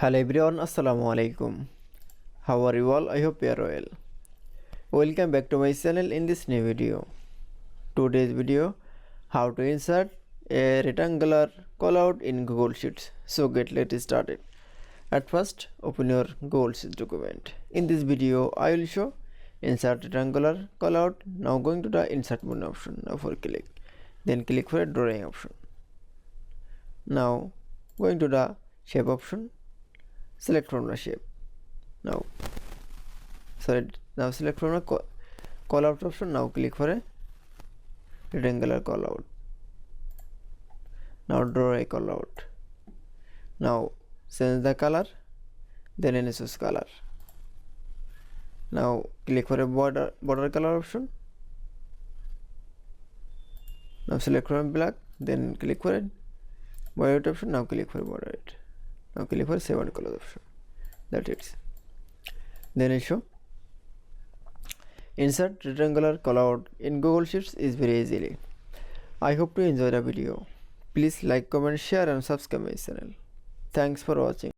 Hello everyone, Assalamu alaikum. How are you all? I hope you are well. Welcome back to my channel in this new video. Today's video, how to insert a rectangular callout in Google Sheets. So let's started. At first, open your Google Sheets document. In this video, I will show insert rectangular callout. Now going to the insert button option. Now for click. Then click for a drawing option. Now going to the shape option. Select from the shape. Now select from the callout option. Now click for a rectangular callout. Now draw a callout. Now change the color, then choose color. Now click for a border color option. Now select from black, then click for a border option. Now click for border it. Now click for save and color option. That's it. Then show insert rectangular callout in Google Sheets is very easily. I hope to enjoy the video. Please like, comment, share and subscribe my channel. Thanks for watching.